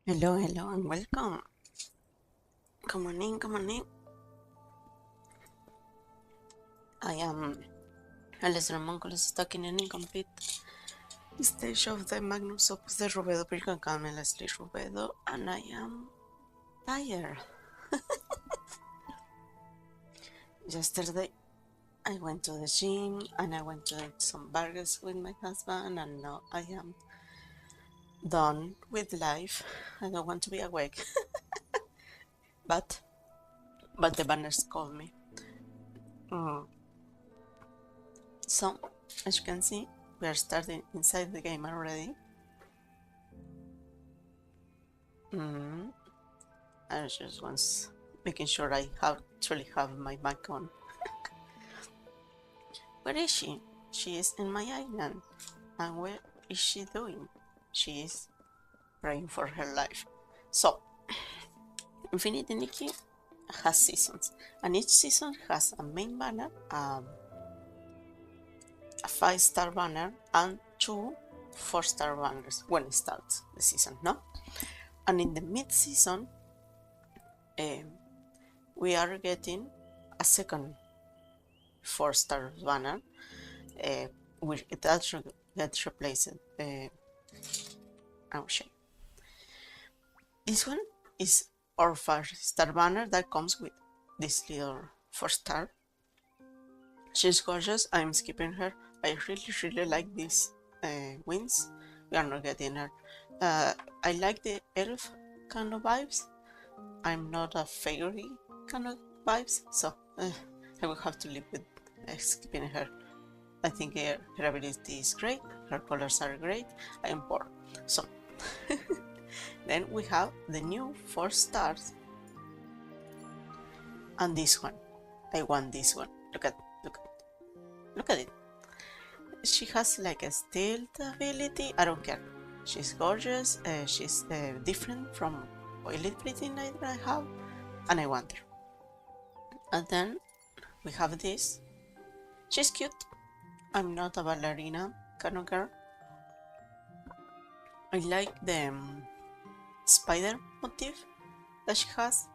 Hello, hello, and welcome. Come on in, come on in. I am Alice Ramoncoles stuck in an incomplete stage of the Magnus Opus de Rubedo, but you can call me Leslie Rubedo, and I am tired. Yesterday, I went to the gym and I went to eat some burgers with my husband, and now I am done with life. I don't want to be awake, but the banners call me. Mm. So, as you can see, we are starting inside the game already. I just was making sure I actually have my mic on. Where is she? She is in my island. And where is she doing? She is praying for her life. So, Infinity Nikki has seasons, and each season has a main banner, a 5-star banner, and 2 4-star banners when it starts the season, no? And in the mid-season, we are getting a second 4-star banner, which that gets replaced. Oh shit. This one is our 5-star banner that comes with this little 4-star. She's gorgeous. I'm skipping her. I really like these wings. We are not getting her. I like the elf kind of vibes. I'm not a fairy kind of vibes, so I will have to live with skipping her. I think her ability is great, her colors are great. I am bored. So then we have the new 4 stars and this one. I want this one. Look at it. She has like a stealth ability. I don't care. She's gorgeous. She's different from Elite Pretty Knight that I have, and I want her. And then we have this. She's cute. I'm not a ballerina kind of girl. I like the spider motif that she has,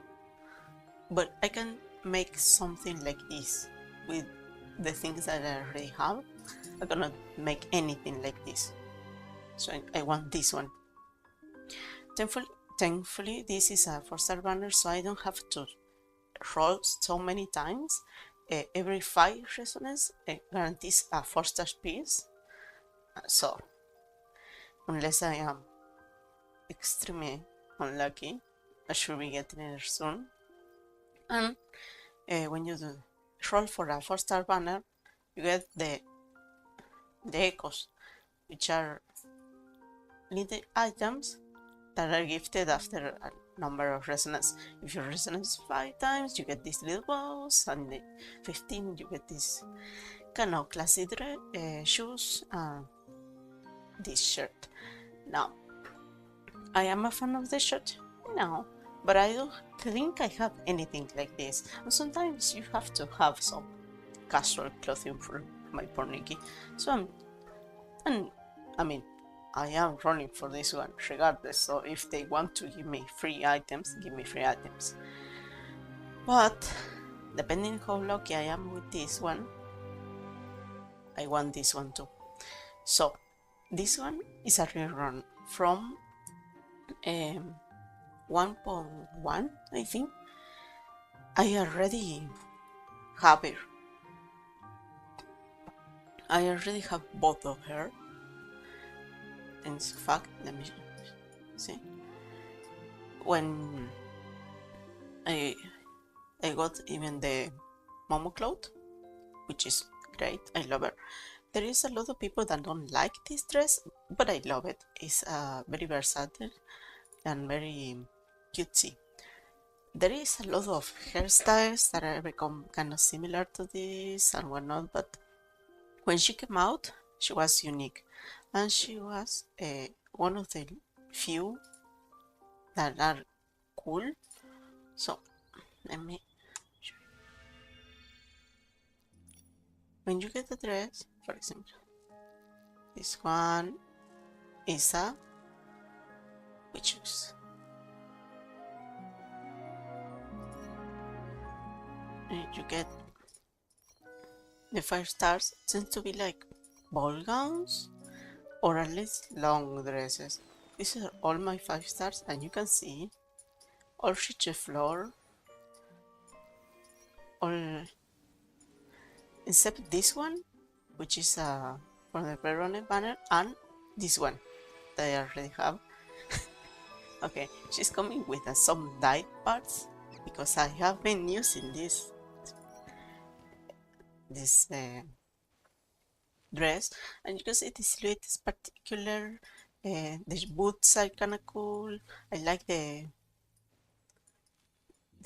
but I can make something like this with the things that I already have. I cannot make anything like this, so I want this one. Thankfully, this is a 4-star banner, so I don't have to roll so many times. Every 5 resonance guarantees a 4-star piece, so unless I am extremely unlucky, I should be getting it soon. And when you do roll for a 4-star banner, you get the echoes, which are little items that are gifted after a number of resonance. If you resonance 5 times, you get these little bows, and the 15 you get this kind of classy shoes and this shirt. Now, I am a fan of this shirt now, but I don't think I have anything like this. And sometimes you have to have some casual clothing for my poor Nikki. So I am running for this one regardless. So if they want to give me free items, give me free items. But depending how lucky I am with this one, I want this one too. So this one is a rerun from 1.1, I think. I already have her. I already have both of her. In fact, let me see. When I got even the Momo cloth, which is great. I love her. There is a lot of people that don't like this dress, but I love it. It's very versatile and very cutesy. There is a lot of hairstyles that have become kind of similar to this and whatnot, but when she came out, she was unique, and she was one of the few that are cool. So let me show you. When you get the dress, for example, this one is a witches. You get the 5 stars tend to be like ball gowns or at least long dresses. These are all my 5 stars, and you can see all reach the floor, all except this one, which is for the pre-runner banner, and this one that I already have. Okay, she's coming with some dyed parts because I have been using this dress, and you can see the silhouette is particular. The boots are kind of cool. I like the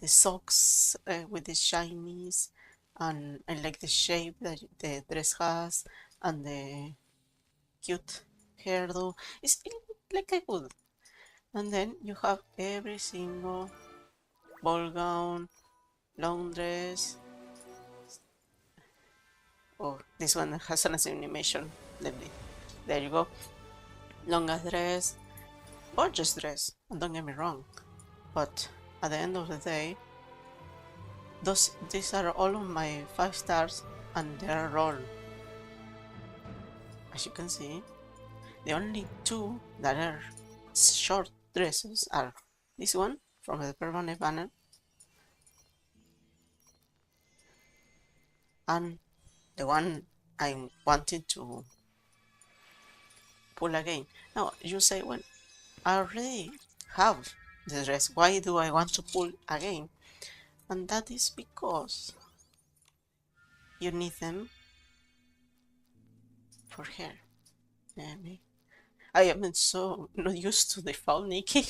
socks with the shinies, and I like the shape that the dress has, and the cute hairdo. It's like a hood. And then you have every single ball gown, long dress. Oh, this one has an animation. There you go. Longer dress, gorgeous dress. And don't get me wrong, but at the end of the day, these are all of my 5 stars, and they are all, as you can see, the only two that are short dresses are this one from the permanent banner and the one I'm wanting to pull again. Now you say, well, I already have the dress, why do I want to pull again? And that is because you need them for hair. I am so not used to the fall Nikki.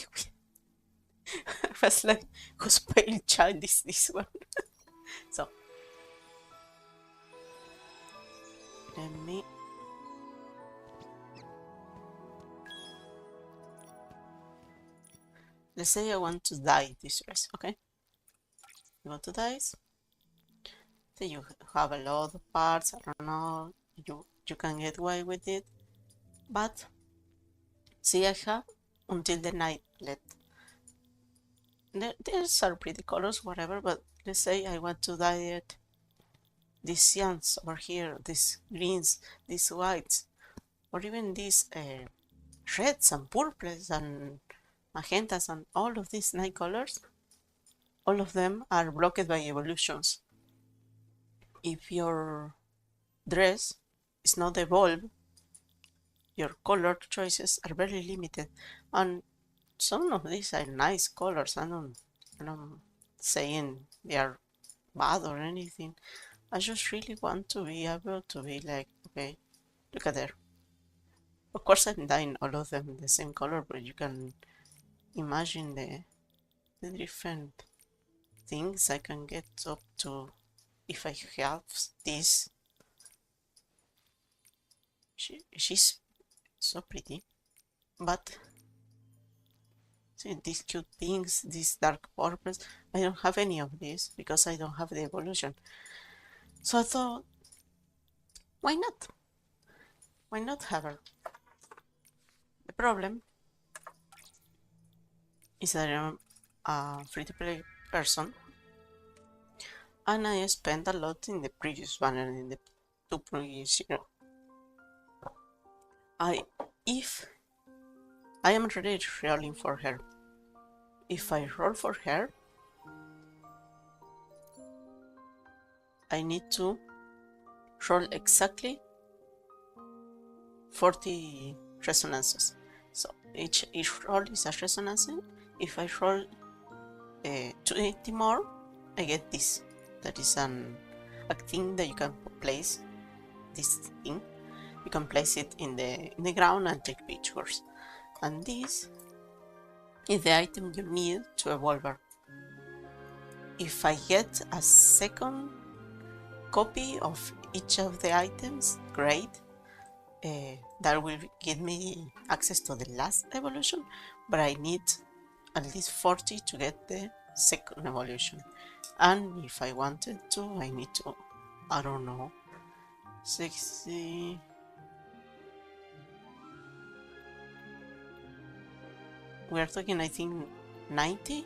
I was like, whose pale child is this one? So let me let's say I want to dye this dress, okay? You want to dye? So you have a lot of parts, I don't know, you can get away with it, but see, I have until the night let. These are pretty colors, whatever, but let's say I want to dye it these cyans over here, these greens, these whites, or even these reds and purples and magentas and all of these 9 colors. All of them are blocked by evolutions. If your dress is not evolved, your color choices are very limited, and some of these are nice colors. I'm not saying they are bad or anything. I just really want to be able to be like, okay, look at there. Of course, I'm dyeing all of them the same color, but you can imagine the different things I can get up to if I have this. She's so pretty, but see these cute things, these dark purples. I don't have any of these because I don't have the evolution. So I thought, why not? Why not have her? The problem is that I'm a free-to-play person, and I spent a lot in the previous banner, in the 2.0. If I am ready rolling for her, if I roll for her, I need to roll exactly 40 resonances. So each roll is a resonance. If I roll 20 more, I get this. That is a thing that you can place. This thing, you can place it in the ground and take pictures. And this is the item you need to evolve her. If I get a second copy of each of the items, great. That will give me access to the last evolution, but I need at least 40 to get the second evolution. And if I wanted to, I need to, I don't know, 60. We're talking, I think, 90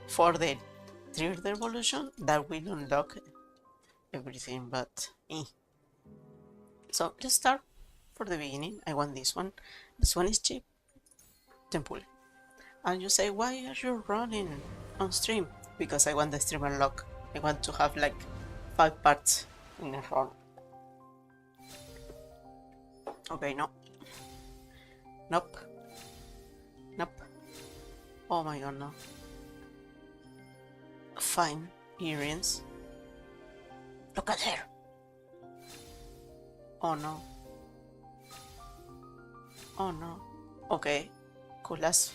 for the third evolution that will unlock everything, but so let's start for the beginning. I want this one. This one is cheap. Temple. And you say, why are you running on stream? Because I want the stream unlock. I want to have like 5 parts in a run. Okay, no. Nope. Nope. Oh my god, no. Fine. Earrings. Look at her. Oh no. Oh no. Okay. Coolest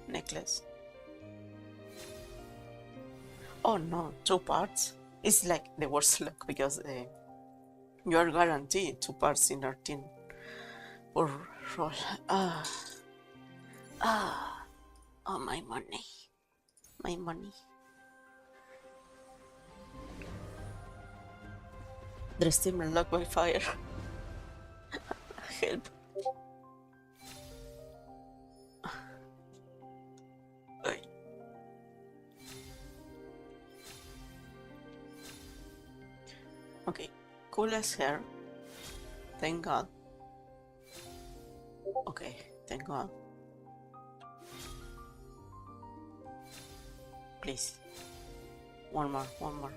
necklace. Oh no, 2 parts. It's like the worst luck because you are guaranteed 2 parts in our team or roll. Oh, my money. My money. The steam unlocked by fire. Help. Okay, coolest hair. Thank God. Okay, thank God. Please. One more.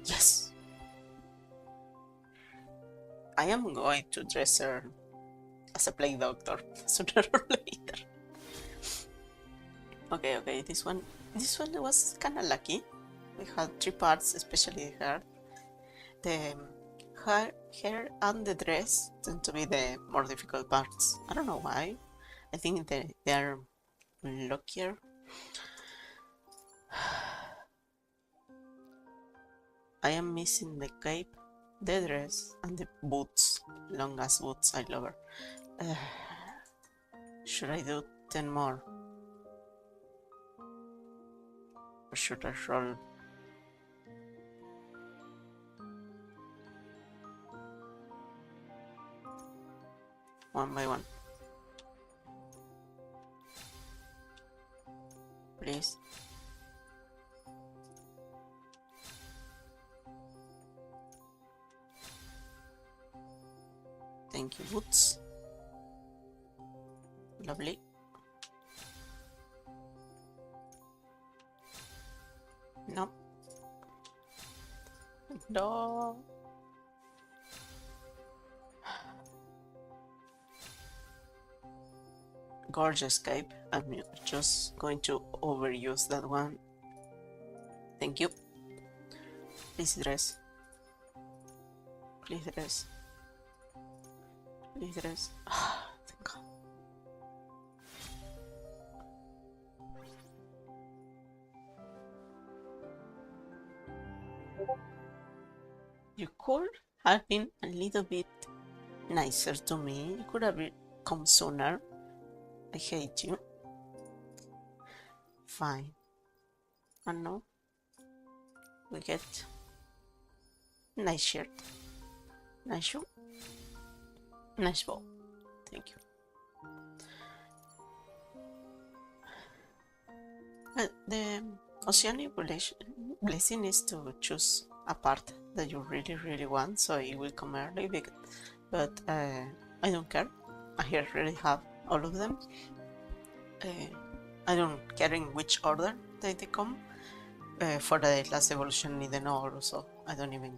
Yes! I am going to dress her as a plague doctor sooner or later. Okay, this one was kinda lucky. We had 3 parts, especially the hair. The hair and the dress tend to be the more difficult parts. I don't know why. I think they are luckier. I am missing the cape, the dress, and the boots. Long ass boots, I love her. Should I do 10 more? Or should I roll? One by one. Please. Thank you, boots. Lovely. No. No. Gorgeous cape. I'm just going to overuse that one. Thank you. Please dress. Please dress. Please dress. Thank God. You could have been a little bit nicer to me. You could have come sooner. I hate you. Fine. And now we get nice shirt, nice shoe, nice bow. Thank you. Well, the Oceanic blessing is to choose a part that you really want, so it will come early, but I don't care. I already have all of them. I don't care in which order they come. For the last evolution in the north, so I don't even.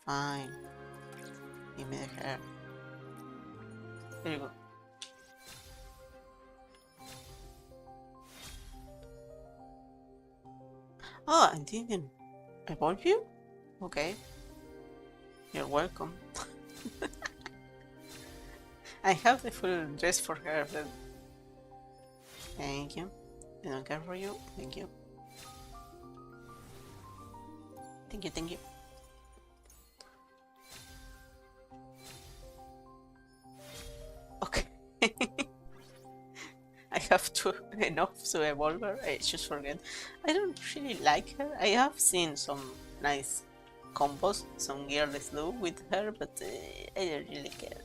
Fine. Give me the hair. There you go. Oh, I didn't evolve you? Okay. You're welcome. I have the full dress for her, but thank you. I don't care for you. Thank you. Thank you. Okay. I have enough to evolve her. I just forget. I don't really like her. I have seen some nice combos some girls do with her, but I don't really care.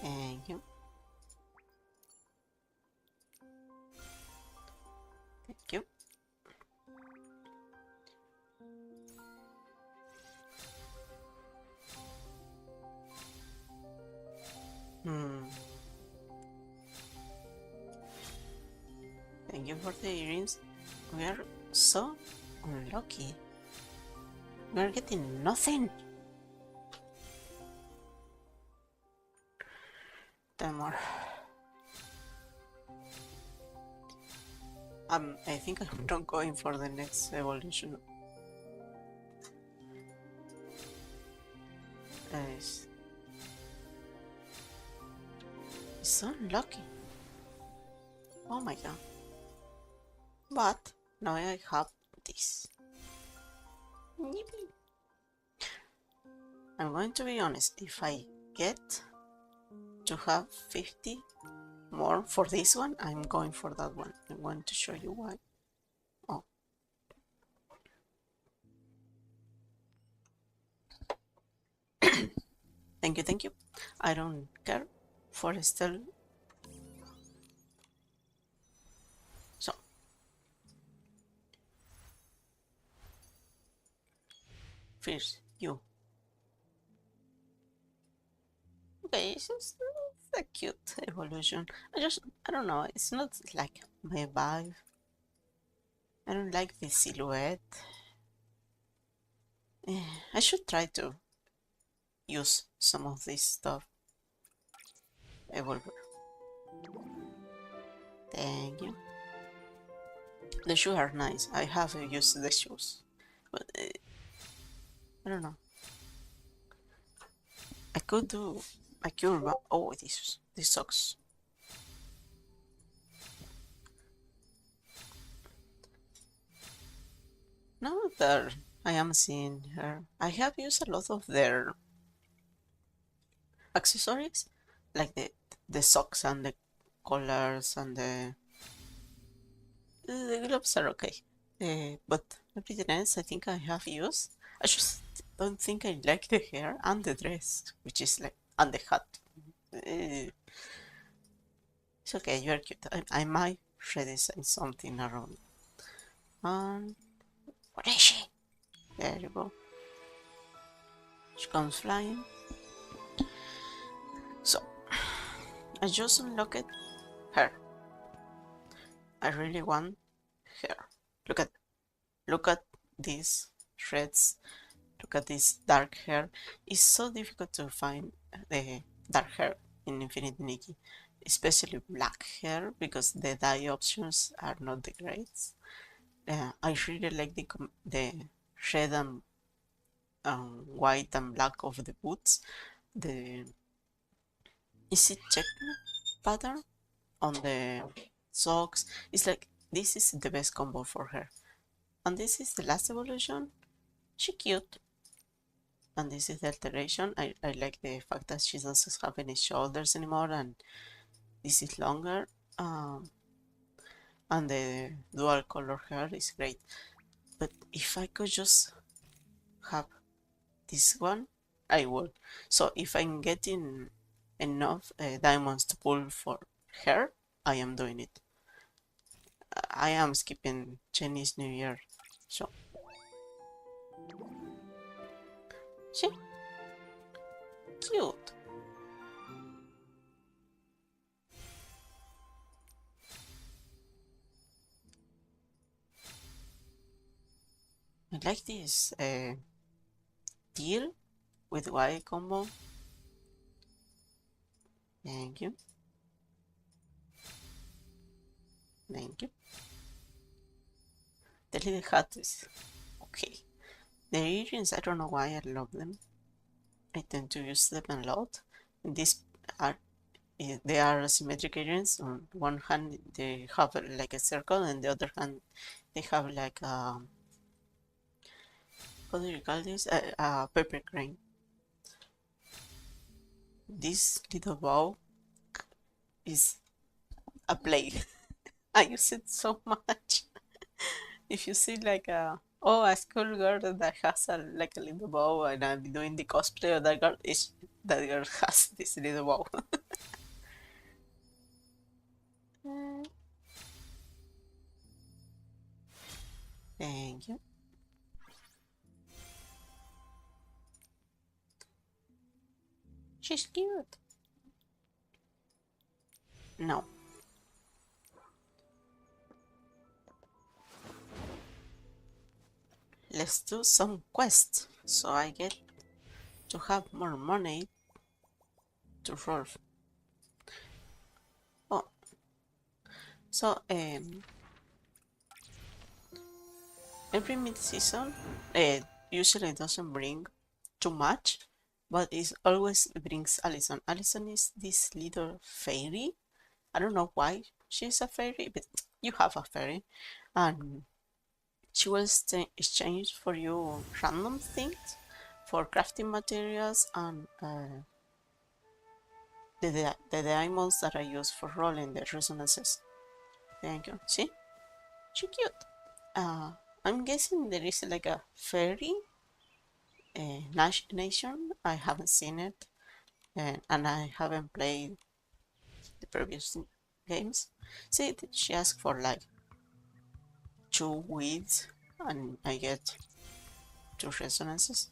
Thank you. Thank you. Hmm. Thank you for the earrings. We are so unlucky. We are getting nothing. 10 more. I think I'm not going for the next evolution. It's so unlucky. Oh my god. But now I have this. Yippee. I'm going to be honest, if I get to have 50 more for this one, I'm going for that one. I'm going to show you why. Oh. Thank you, thank you. I don't care for still. So. First, you. Okay, it's a cute evolution. I don't know, it's not like my vibe. I don't like the silhouette. I should try to use some of this stuff. Evolver. Thank you. The shoes are nice. I have used the shoes, but I don't know. I could do a cure, but oh, this sucks. Now that I am seeing her, I have used a lot of their accessories, like the socks and the collars and the gloves are okay. But everything else I think I have used. I just don't think I like the hair and the dress, which is like, and the hat. It's okay, you're cute. I might redesign something around. And where is she? There you go. She comes flying. So I just unlocked her. I really want her. Look at these shreds. Look at this dark hair. It's so difficult to find the dark hair in Infinite Nikki, especially black hair, because the dye options are not the greats. I really like the red and white and black of the boots. The is it check pattern on the socks? It's like this is the best combo for her. And this is the last evolution. She cute. And this is the alteration. I like the fact that she doesn't have any shoulders anymore, and this is longer. And the dual color hair is great. But if I could just have this one, I would. So if I'm getting enough diamonds to pull for her, I am doing it. I am skipping Chinese New Year. So see, cute. I like this teal with white combo. Thank you. Thank you. The little hat is okay. The earrings, I don't know why I love them. I tend to use them a lot. And these are they are symmetric earrings. On one hand, they have like a circle, and the other hand, they have like a how do you call this? A pepper grain. This little bow is a plague. I use it so much. If you see like a schoolgirl that has like a little bow, and I'm doing the cosplay of that girl, that girl has this little bow. Thank you. She's cute. No. Let's do some quests so I get to have more money to roll. Oh, so every mid-season usually doesn't bring too much, but it always brings Allison. Allison is this little fairy. I don't know why she's a fairy, but you have a fairy, and she will exchange for you random things for crafting materials and the diamonds that I use for rolling the resonances. Thank you. See? She cute. I'm guessing there is like a fairy nation. I haven't seen it, and I haven't played the previous games. See, she asked for like 2 weeds, and I get 2 resonances.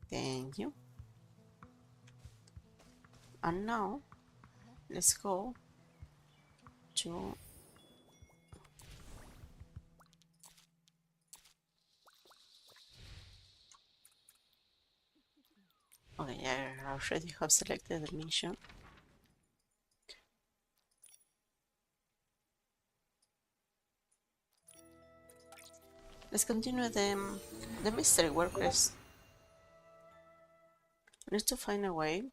Thank you. And now, let's go to... Okay, I already have selected the mission. Let's continue the mystery workers. I need to find a way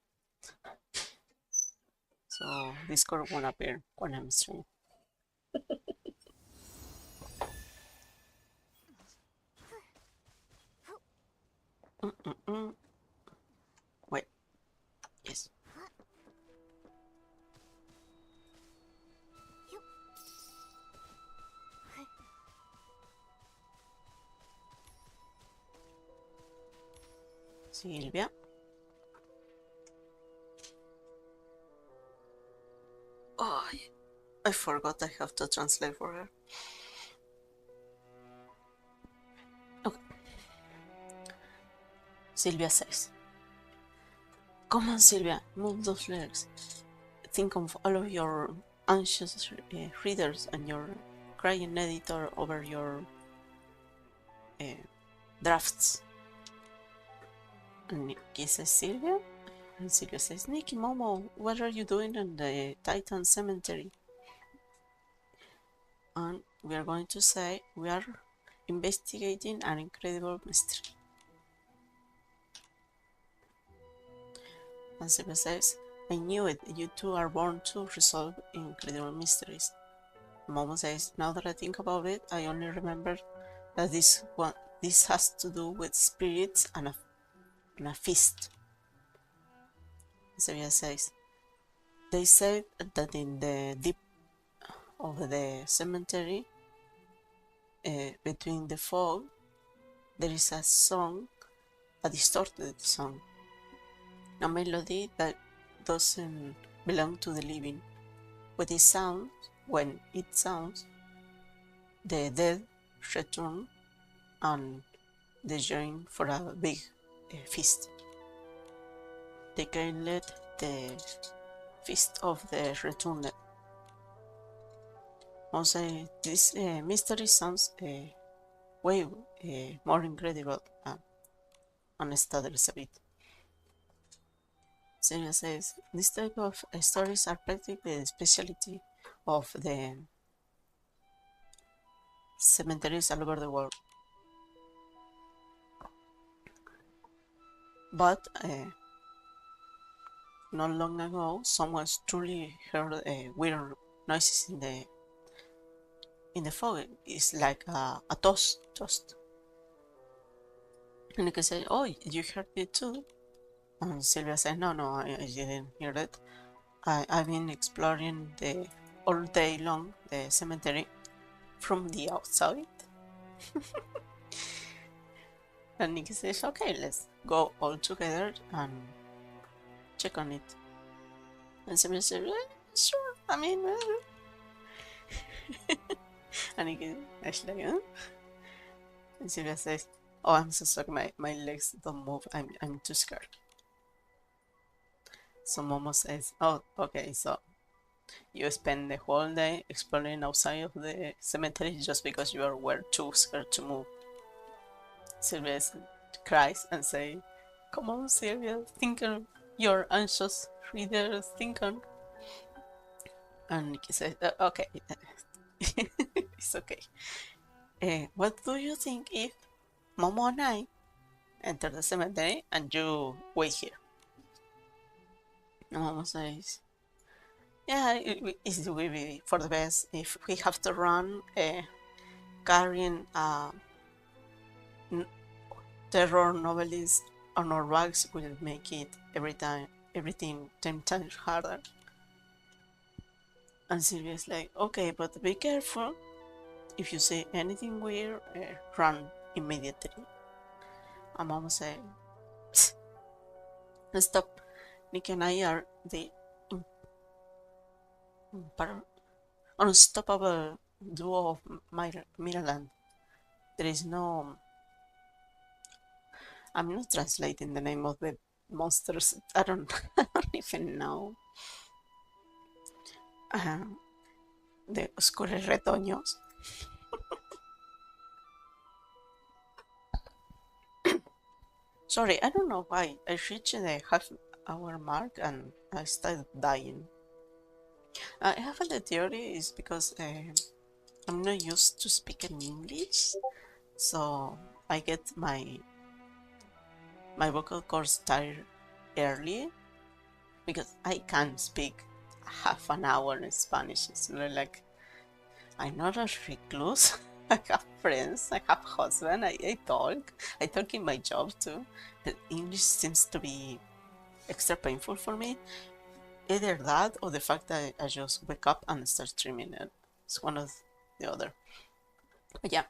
so Discord won't appear when I'm streaming. Wait, yes. Silvia. Oh, I forgot I have to translate for her. Okay. Silvia says, "Come on, Silvia, move those legs. Think of all of your anxious readers and your crying editor over your drafts." And Nikki says, "Silvia?" And Silvia says, "Nikki, Momo, what are you doing in the Titan Cemetery?" And we are going to say we are investigating an incredible mystery. And Silvia says, "I knew it, you two are born to resolve incredible mysteries." Momo says, "Now that I think about it, I only remember that this has to do with spirits and a feast." Silvia says, "They said that in the deep of the cemetery, between the fog, there is a song, a distorted song, a melody that doesn't belong to the living. When it sounds, the dead return and they join for a big feast. They call it the Feast of the Returned." Also, this mystery sounds way more incredible and stutters a bit. Celia says, "This type of stories are practically the specialty of the cemeteries all over the world. But not long ago, someone truly heard weird noises in the fog. It's like a toast. And you can say, 'Oh, you heard it too?' And Sylvia said, 'No, I didn't hear it. I've been exploring all day long the cemetery from the outside.' And Nikki says, 'Okay, let's go all together and check on it.' And Sylvia says, 'Sure, I mean,' and Nikki is like, 'Huh?' And Sylvia says, "Oh, I'm so sorry, my legs don't move. I'm too scared." So Momo says, "Oh, okay, so you spend the whole day exploring outside of the cemetery just because were too scared to move." Sylvia cries and say, "Come on, Sylvia, think on your anxious reader, think on." And Nikki says, "Okay, it's okay. What do you think if Momo and I enter the cemetery and you wait here?" And Momo says, "Yeah, it will be for the best. If we have to run carrying a terror novelist on our backs will make it everything 10 times harder." And Sylvia's like, "Okay, but be careful. If you say anything weird, run immediately." And Mom said, "Stop. Nick and I are the unstoppable duo of Miraland. There is no..." I'm not translating the name of the monsters. I don't, I don't even know. The oscures retoños. Sorry, I don't know why. I reached the half-hour mark and I started dying. I have the theory is because I'm not used to speaking English, so I get my vocal cords tired early because I can't speak half an hour in Spanish. It's not like I'm not a recluse. I have friends, I have husband, I talk in my job too. But English seems to be extra painful for me. Either that or the fact that I just wake up and start streaming it. It's one of the other. But yeah.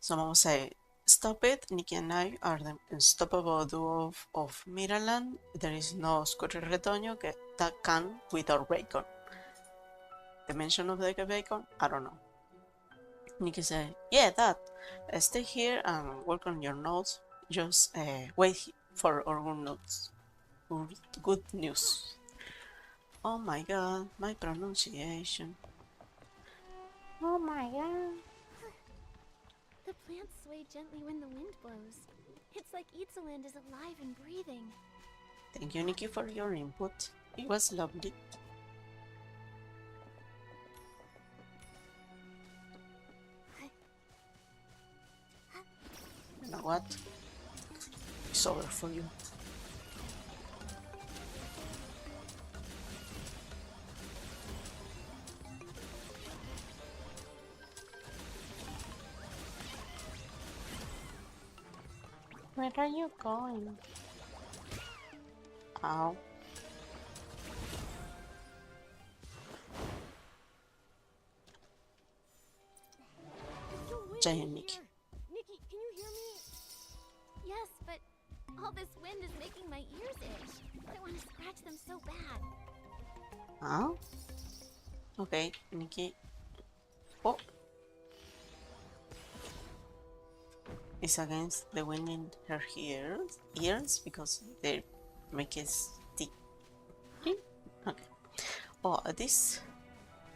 So Mom say, "Stop it. Nikki and I are the unstoppable duo of Miraland. There is no Scotty Retoño that can without bacon." The mention of the bacon? I don't know. Nikki said, "Yeah, that. Stay here and work on your notes. Just wait for our good notes. Good news." Oh my god, my pronunciation. Oh my god. The plants sway gently when the wind blows. It's like Itzaland is alive and breathing. Thank you, Nikki, for your input. It was lovely. You know what? It's over for you. Where are you going? Ow. Giant Nikki. Nikki, can you hear me? Yes, but all this wind is making my ears itch. I want to scratch them so bad. Huh? Okay, Nikki. Oh. It's against the wind in her ears because they make it stick. Okay. Oh, this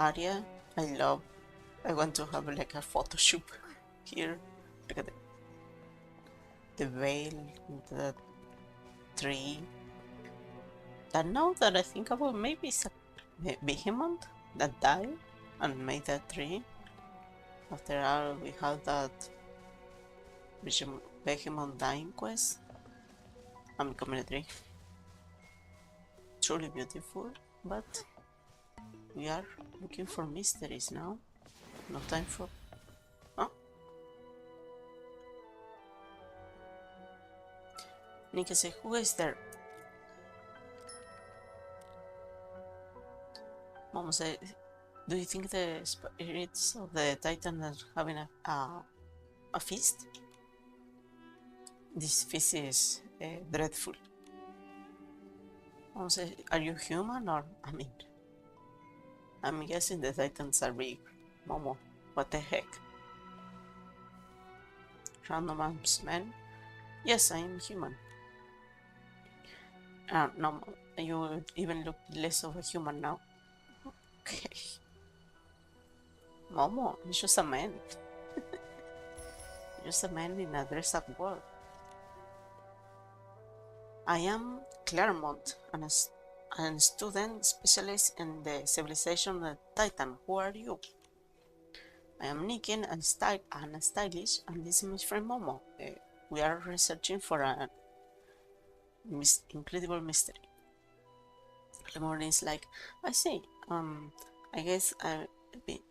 area I love. I want to have like a photo shoot here. Look at the veil, the tree. And now that I think about, maybe it's a behemoth that died and made that tree. After all, we have that behemoth dying quest. I'm becoming a tree. Truly beautiful, but we are looking for mysteries now. No time for... Oh. Nikki says, "Who is there?" Mom said, "Do you think the spirits of the Titan are having a feast?" This feast is dreadful. Mom said, "Are you human or... I'm guessing the Titans are big. Momo, what the heck?" random arms man. Yes, I am human. No, you even look less of a human now. Okay. Momo, you're just a man. You're just a man in a dress-up world. I am Claremont, a student specialist in the civilization of the Titan. Who are you? I am Nikki, and stylish, and this is my friend Momo. We are researching for an incredible mystery. Lemon is like, I see. I guess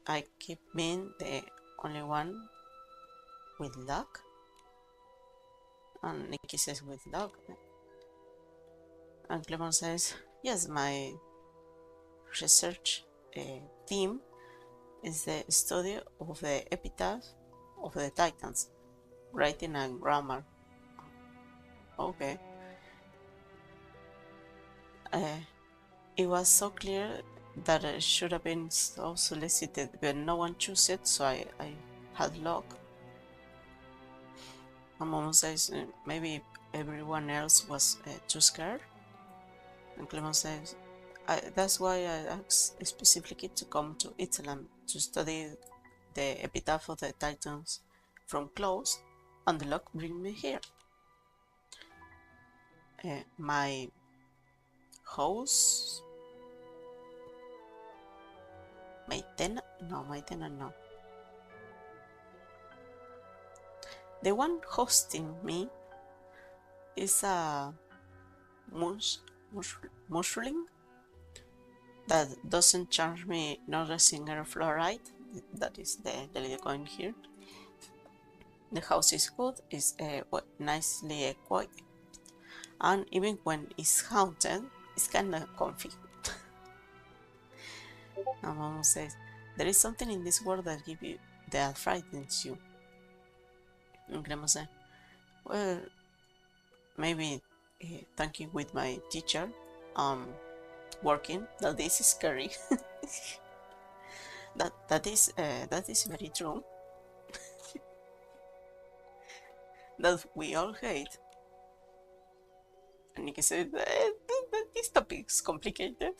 I keep being the only one with luck. And Nikki says, with luck. And Clement says, yes, my research theme is the study of the epitaph of the Titans, writing and grammar. Okay. It was so clear that it should have been so solicited, but no one chose it, so I had luck. And Momo says, maybe everyone else was too scared. And Clement says, that's why I asked specifically to come to Italy to study the epitaph of the Titans from close, and the luck bring me here. My host, my tenant, no. The one hosting me is a mushroom that doesn't charge me not a single fluoride. That is the little coin here. The house is good, it's nicely quiet, and even when it's haunted, it's kinda comfy. And Mom says, there is something in this world that frightens you. And Grandma says, well, maybe talking with my teacher, working, that this is scary. that is very true. That we all hate. And Nikki said, this topic is complicated.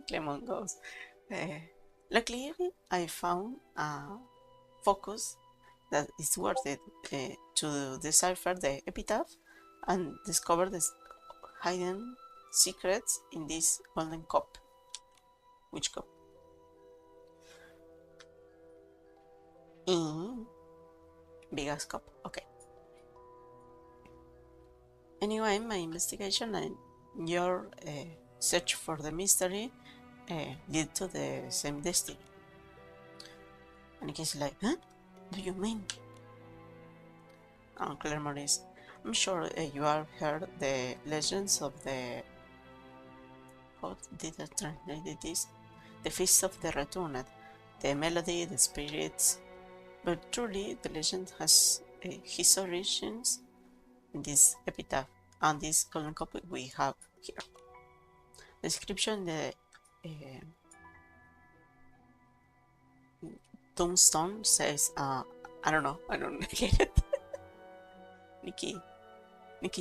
Clement goes, luckily I found a focus that is worth it to decipher the epitaph and discover the hidden secrets in this golden cup. Which cup? Biggest cup. Okay. Anyway, my investigation and your search for the mystery lead to the same destiny. And he's like, huh? Do you mean? And Claire Maurice, I'm sure you have heard the legends of the... How did I translate this? The Feast of the Returned, the melody, the spirits. But truly, the legend has his origins in this epitaph and this golden cup we have here. The description, the tombstone says, I don't know, I don't get it. Nikki,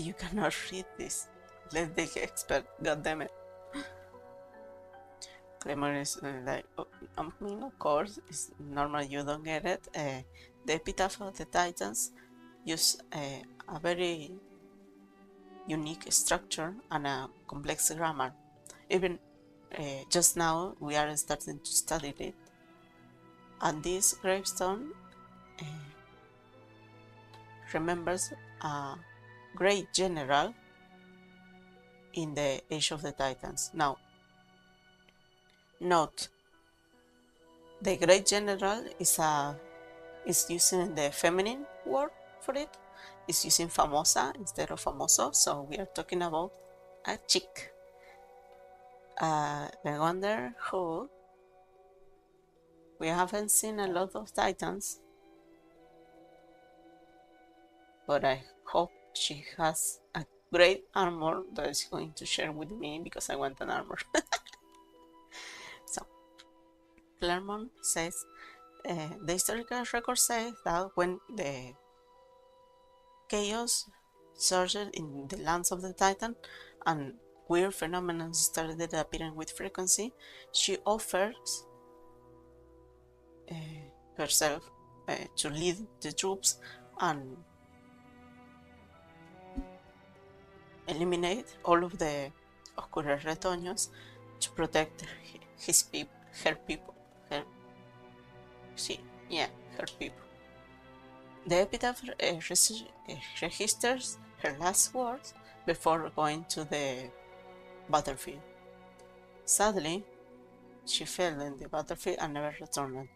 you cannot read this. Let the expert, goddammit. Clemmer is like, I mean, of course, it's normal you don't get it. The epitaph of the Titans use a very unique structure and a complex grammar. Even just now, we are starting to study it. And this gravestone remembers a great general in the Age of the Titans. Now, note, the great general is using the feminine word for it. It's using famosa instead of famoso, so we are talking about a chick. I wonder who. We haven't seen a lot of Titans, but I hope she has a great armor that is going to share with me because I want an armor. So, Claremont says, the historical record says that when the chaos surged in the lands of the Titan and weird phenomena started appearing with frequency, she offers herself to lead the troops and eliminate all of the Oscuros Retoños to protect her people. Her people. The epitaph registers her last words before going to the battlefield. Sadly, she fell in the battlefield and never returned.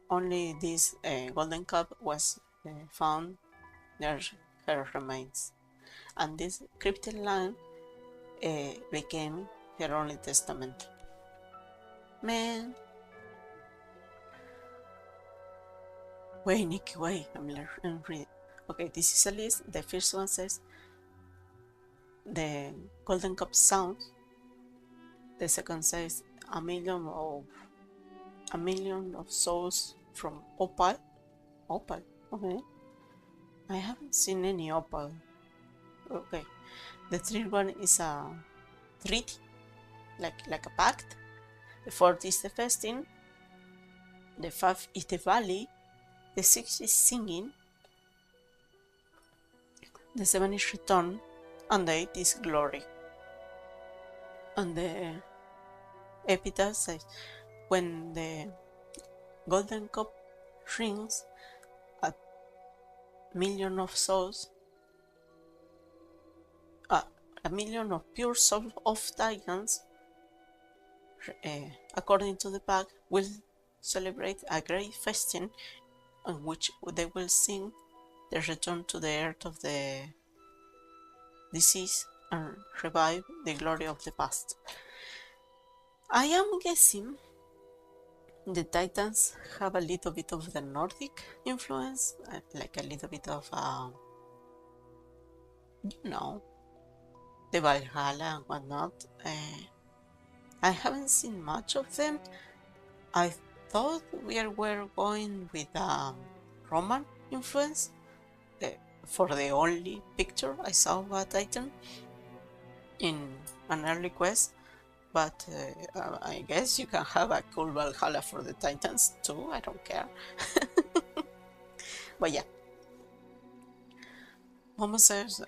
Only this golden cup was found near her remains, and this cryptic line became her only testament. Man. Wait, Nikki, wait, I'm reading. Okay, this is a list. The first one says the golden cup sounds. The second says a million of souls from opal. Opal, okay. I haven't seen any opal. Okay. The third one is a treaty, like a pact. The fourth is the festing. The fifth is the valley. The sixth is singing. The seventh is return. And the eighth is glory. And the epitaph says, when the golden cup rings, a million of souls, a million of pure souls of Titans, according to the pact, will celebrate a great festing on which they will sing the return to the earth of the deceased and revive the glory of the past. I am guessing the Titans have a little bit of the Nordic influence, like a little bit of, the Valhalla and whatnot. I haven't seen much of them. I thought we were going with Roman influence for the only picture I saw of a Titan in an early quest, but I guess you can have a cool Valhalla for the Titans too, I don't care. But yeah. Momo says,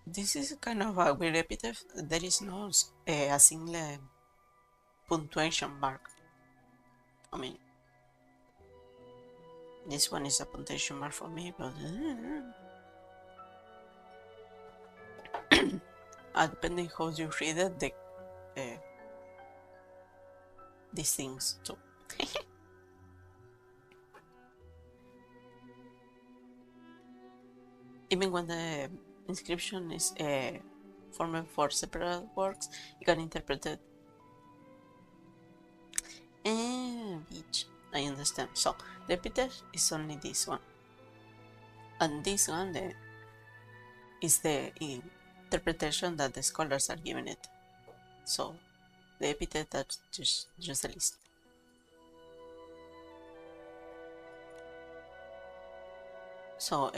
this is kind of a weird epitaph. There is no a single punctuation mark. I mean, this one is a punctuation mark for me, but depending how you read it, these things too. Even when the inscription is formed for separate works, you can interpret it. Bitch, I understand. So the epitaph is only this one, and this one is the interpretation that the scholars are giving it. So the epitaph, that's just a list. So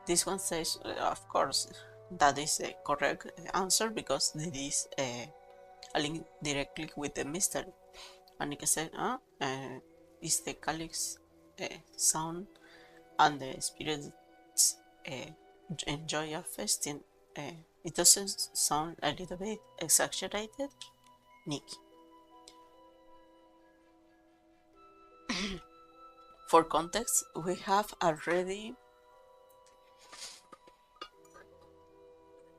this one says, of course, that is the correct answer because there is a link directly with the mystery. And Nikki said, is the calyx sound and the spirits enjoy a festing? It doesn't sound a little bit exaggerated, Nikki? For context, we have already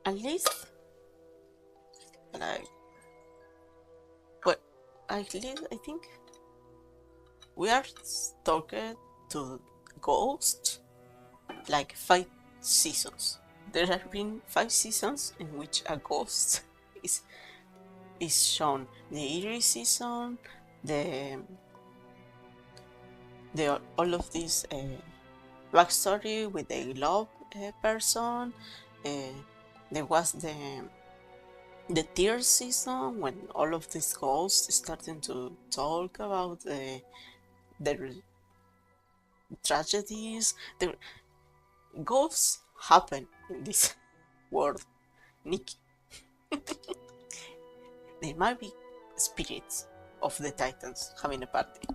at least I think we are talking to ghosts like 5 seasons. There have been 5 seasons in which a ghost is shown. The eerie season, all of this backstory with the love person. There was the the tear season, when all of these ghosts starting to talk about their tragedies. The ghosts happen in this world, Nikki. There might be spirits of the Titans having a party.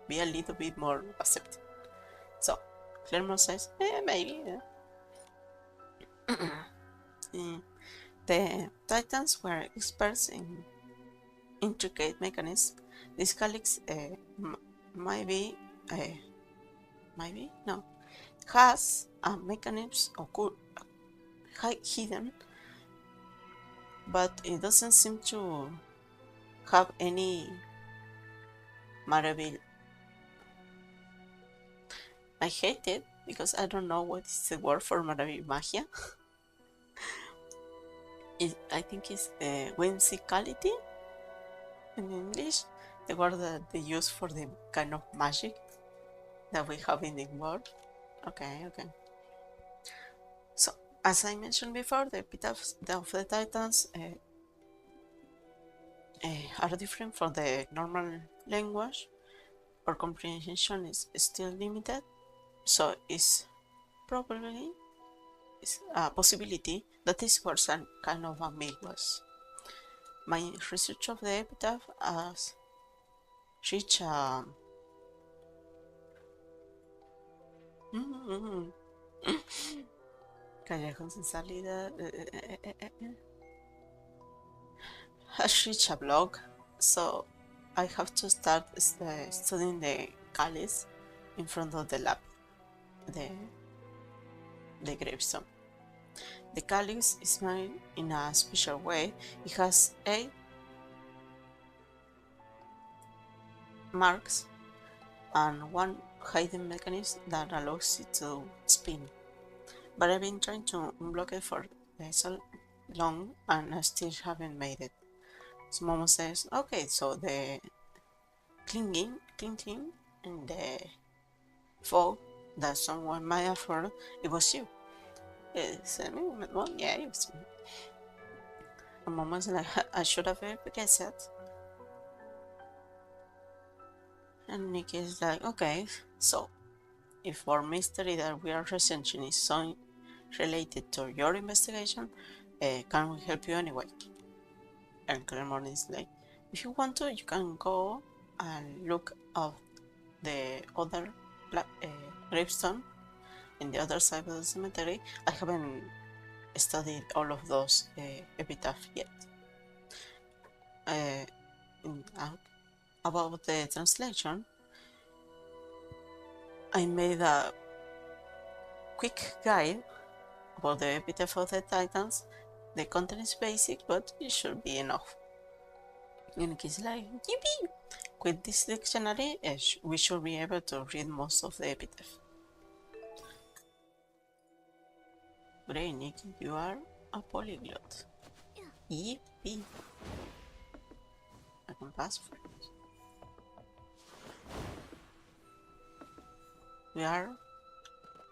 Be a little bit more accepting. So, Claremont says, maybe. The Titans were experts in intricate mechanisms. This calyx might be, no, has a mechanism hidden, but it doesn't seem to have any Maravill. I hate it because I don't know what is the word for Maravill Magia. I think it's whimsicality in English, the word that they use for the kind of magic that we have in the world. Okay. So, as I mentioned before, the epitaphs of the Titans are different from the normal language. Our comprehension is still limited, so it's probably a possibility that these words are kind of ambiguous. My research of the epitaph has reached Callejón sin salida has reached a blog, so I have to start studying the Calyx in front of the lab, the gravestone. The Calyx is made in a special way. It has 8 marks and one hidden mechanism that allows it to spin. But I've been trying to unblock it for so long and I still haven't made it. So Momo says, okay, so the clinking and the fog that someone might have heard, it was you. Well, yeah, it was me. And Momo's like, I should have guessed that. And Nikki is like, okay, so if our mystery that we are researching is so related to your investigation, can we help you anyway? And Claremont is like, if you want to, you can go and look at the other gravestone in the other side of the cemetery. I haven't studied all of those epitaphs yet. About the translation, I made a quick guide about the epitaph of the Titans. The content is basic, but it should be enough. And he's like, yippee! With this dictionary, we should be able to read most of the epitaph. Great, Nikki, you are a polyglot. Yippee! I can pass for it. We are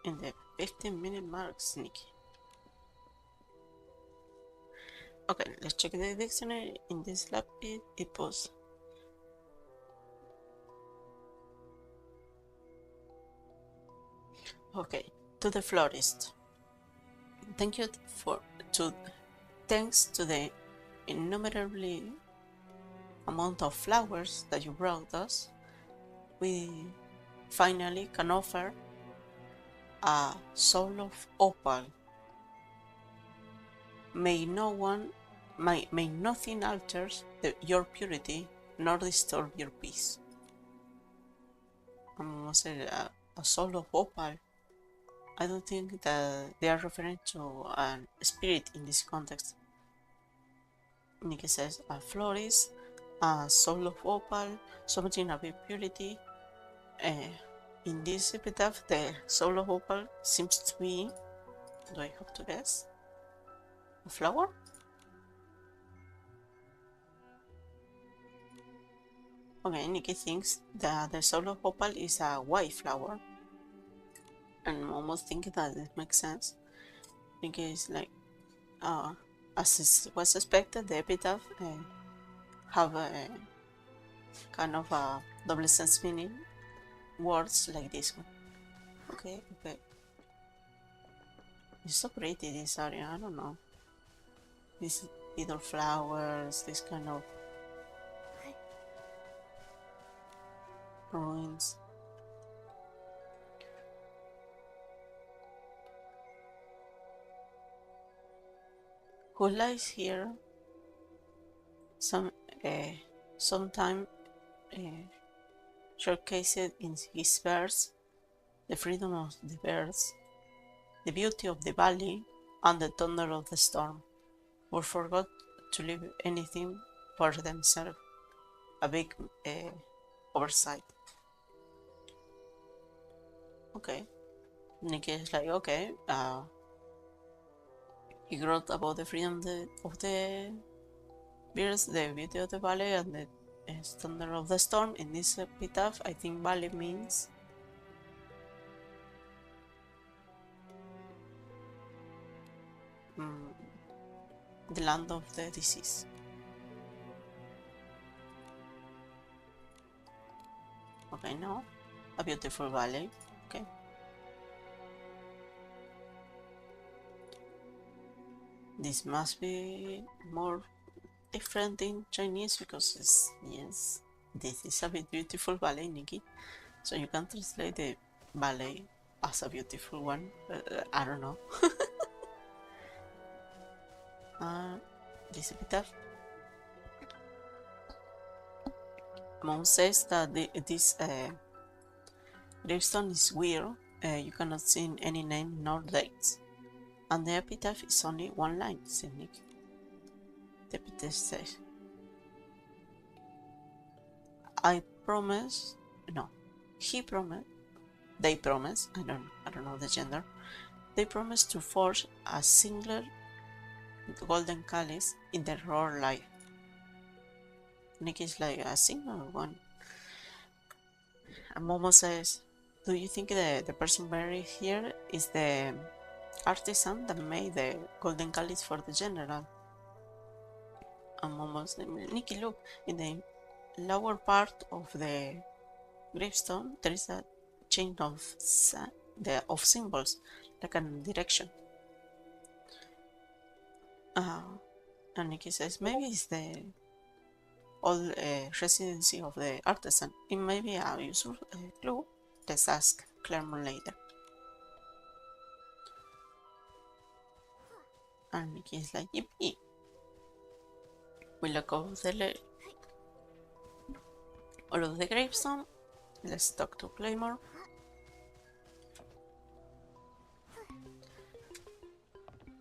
in the 15-minute marks, Nikki. Okay, let's check the dictionary. In this lab, it was. Okay, to the florist. Thanks to the innumerably amount of flowers that you brought us, we finally can offer a soul of opal. May nothing alters your purity nor disturb your peace. I'm gonna say a soul of opal. I don't think that they are referring to a spirit in this context. Nikki says a florist, a soul of opal, something about purity. In this epitaph, the soul of opal seems to be, do I have to guess, a flower? Okay, Nikki thinks that the soul of opal is a white flower. And I'm almost thinking that it makes sense. Nikki is like, As was expected, the epitaph have a kind of a double sense meaning words like this one. Okay. It's so pretty, this area. I don't know. These little flowers, this kind of ruins. Who lies here? Sometime showcased in his verse the freedom of the birds, the beauty of the valley, and the thunder of the storm, who forgot to leave anything for themselves. A big oversight. Okay. Nikki is like, okay, he wrote about the freedom of the birds, the beauty of the valley, and the thunder of the storm. In this epitaph, I think valley means the land of the disease. Okay, no, a beautiful valley. Okay. This must be more different in Chinese because it's, yes, this is a beautiful valley, Nikki. So you can translate the valley as a beautiful one. I don't know. This epitaph. Mom says that this gravestone is weird. You cannot see any name nor dates. And the epitaph is only one line, said Nick. The epitaph says, I promise, no, he promised, they promise, I don't know the gender, they promise to forge a singular golden chalice in their raw life. Nick is like, a single one. And Momo says, do you think the person buried here is the artisan that made the golden chalice for the general? And Momo says, Nikki, look, in the lower part of the gravestone there is a chain of symbols, like a direction. And Nikki says, maybe it's the old residency of the artisan. It may be a useful clue. Let's ask Claremont later. And Nikki is like, yippee. We look over all of the gravestone. Let's talk to Claymore.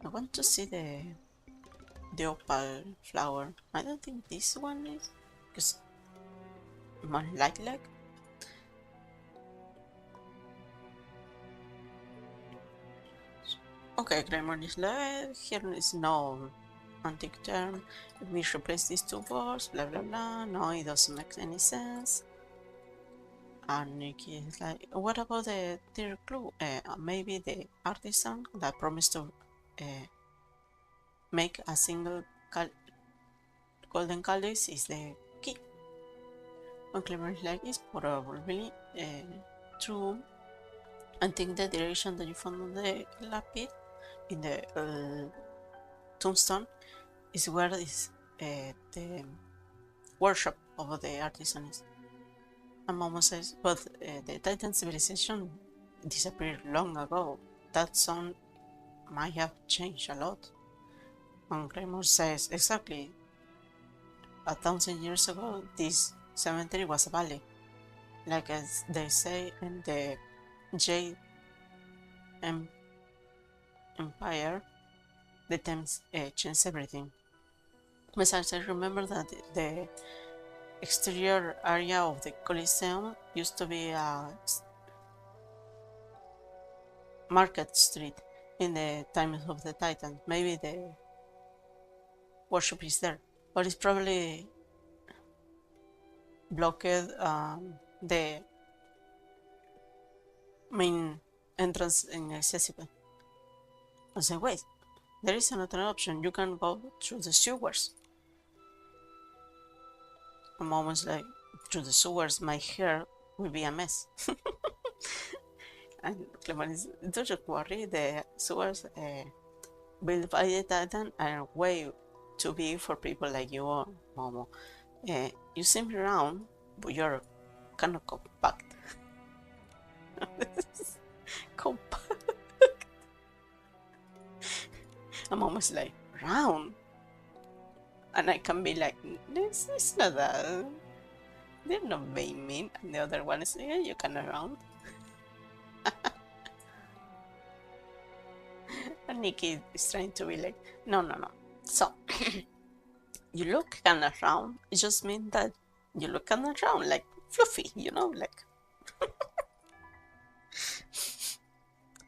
I want to see the opal flower. I don't think this one is, because more like. Okay, Claymore is like, here is no antique term. If we replace these two words, blah blah blah. No, it doesn't make any sense. And Nikki is like, what about the third clue? Maybe the artisan that promised to make a single golden chalice is the key. And Clever is like, it's probably true. I think the direction that you found on the lapid in the tombstone is where is the workshop of the artisan is. And Momo says, but the Titan civilization disappeared long ago. That song might have changed a lot. And Claymore says, exactly. 1,000 years ago, this cemetery was a valley. Like as they say in the Jade Empire, the Thames changed everything. Besides, I remember that the exterior area of the Coliseum used to be a market street in the times of the Titan. Maybe the worship is there, but it's probably blocked the main entrance inaccessible. I say, wait, There is another option. You can go through the sewers. A moment's like, through the sewers, my hair will be a mess. And Clemens, don't worry, the sewers built by the Titan are way too big for people like you or Momo. You seem round, but you're kind of compact. Compact. And Momo's like, round? And I can be like, this is not that. They're not being mean. And the other one is, yeah, you can round. And Nikki is trying to be like, no, no, no. So, you look kind of round. It just means that you look kind of round, like fluffy, like.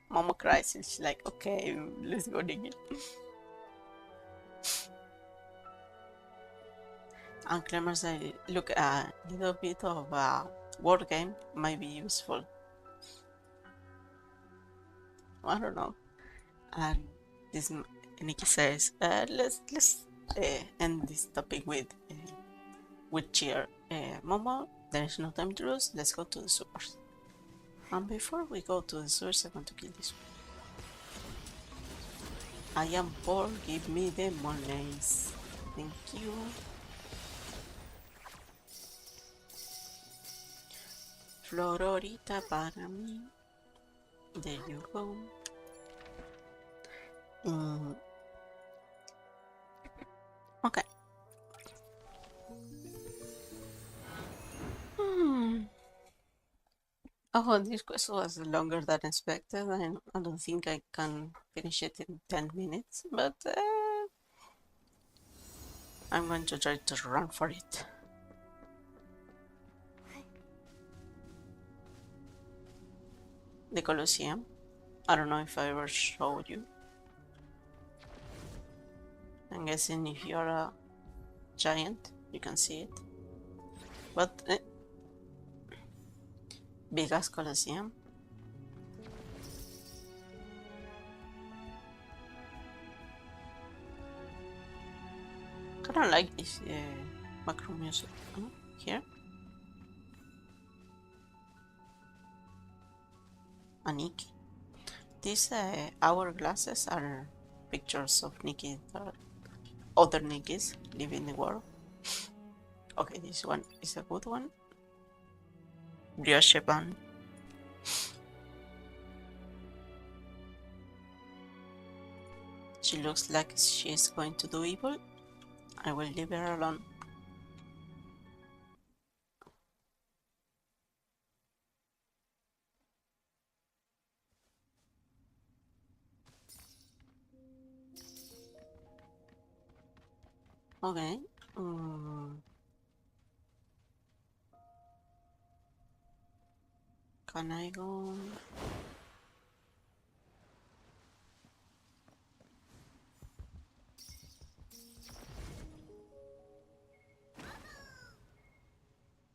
Momo cries and she's like, okay, let's go digging. And Clemmer says, look, a little bit of a word game might be useful. I don't know. And this Nikki says, let's end this topic with cheer. Momo, there is no time to lose. Let's go to the sewers. And before we go to the sewers, I want to kill this one. I am poor. Give me the monies. Thank you. Flororita para mí. There you go. Okay. Oh, this quest was longer than expected. I don't think I can finish it in 10 minutes, but I'm going to try to run for it. The Colosseum. I don't know if I ever showed you. I'm guessing if you're a giant, you can see it. But big ass Colosseum. Kinda like this macro music here. A Nikki. These hourglasses are pictures of Nikki, other Nikkis living the world. Okay, this one is a good one. Brioche bun. She looks like she's going to do evil. I will leave her alone. Okay. Can I go?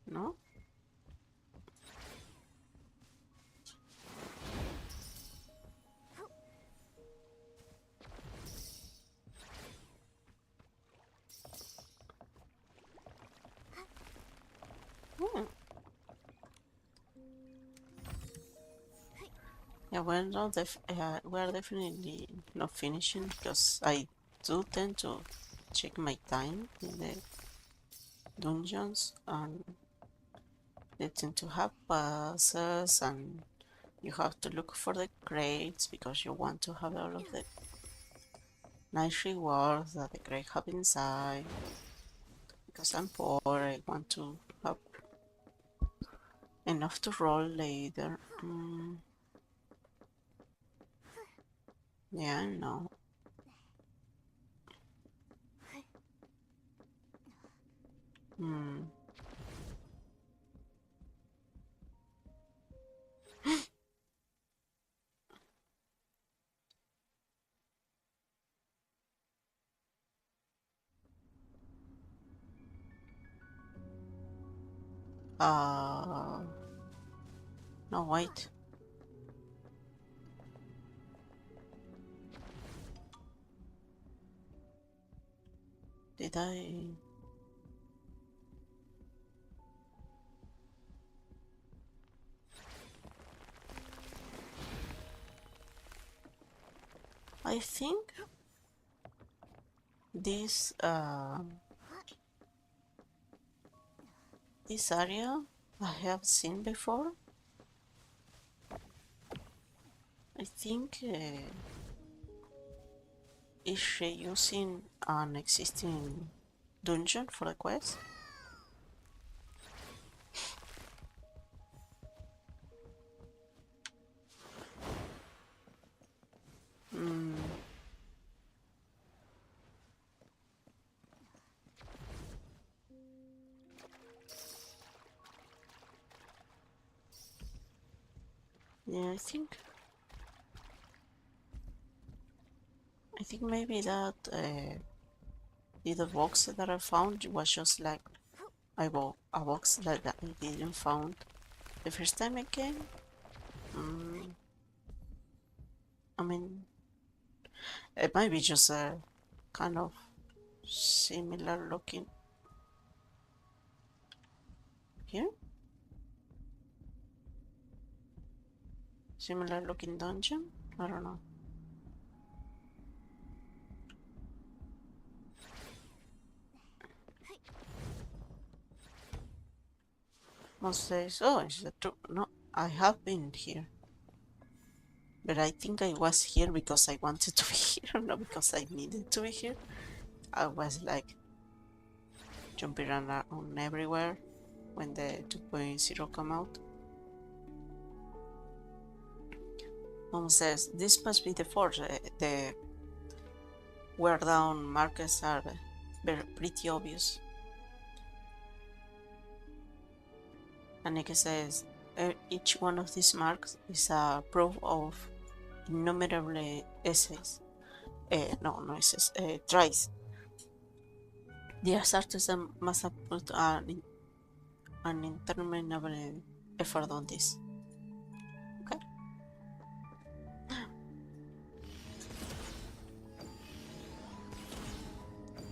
No? Hmm. Yeah, well, no, we're definitely not finishing because I do tend to check my time in the dungeons, and they tend to have passes, and you have to look for the crates because you want to have all of the nice rewards that the crate have inside. Because I'm poor, I want to have enough to roll later. Yeah, I know. No, wait. Did I? I think this this area I have seen before. I think is she using an existing dungeon for the quest? Hmm. Yeah, I think maybe that little box that I found was just like a box that I didn't found the first time I came. Mm, I mean, it might be just a kind of similar looking here, similar looking dungeon. I don't know. Most days, oh, is that true? No, I have been here. But I think I was here because I wanted to be here, not because I needed to be here. I was like jumping around everywhere when the 2.0 come out. Mom says, this must be the forge. The wear down markers are pretty obvious. And Nikki says, each one of these marks is a proof of innumerable essays. No essays, tries. The artisan must have put an interminable effort on this. Okay.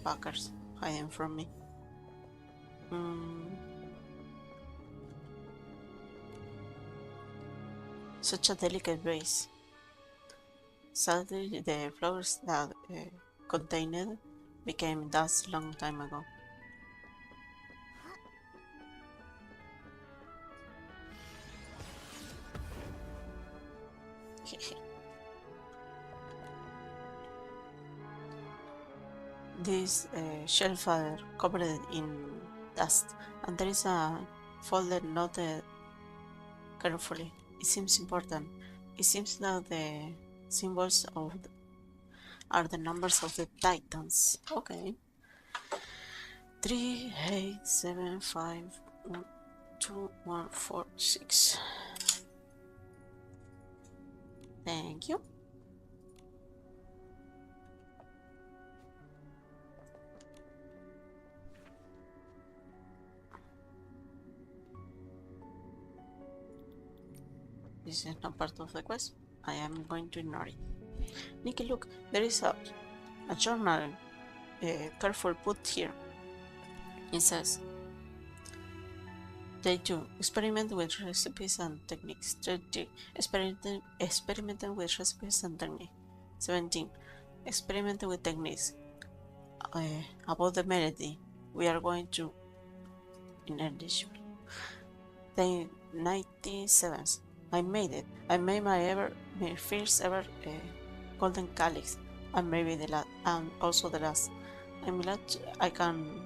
Fuckers hiding from me. Such a delicate vase. Sadly, the flowers that contained it became dust long time ago. This shelf are covered in dust, and there is a folder noted carefully. It seems important. It seems that the symbols are the numbers of the titans. Okay. 3, 8, 7, 5, 1, 2, 1, 4, 6. Thank you. This is not part of the quest. I am going to ignore it. Nikki, look, there is a journal careful put here. It says, Day 2. Experiment with recipes and techniques. 30. Experimenting with recipes and techniques. 17. Experimenting with techniques. About the melody, we are going to in addition. Day 97. I made it. I made my first ever golden calyx, and maybe the last, and also the last. I'm glad I can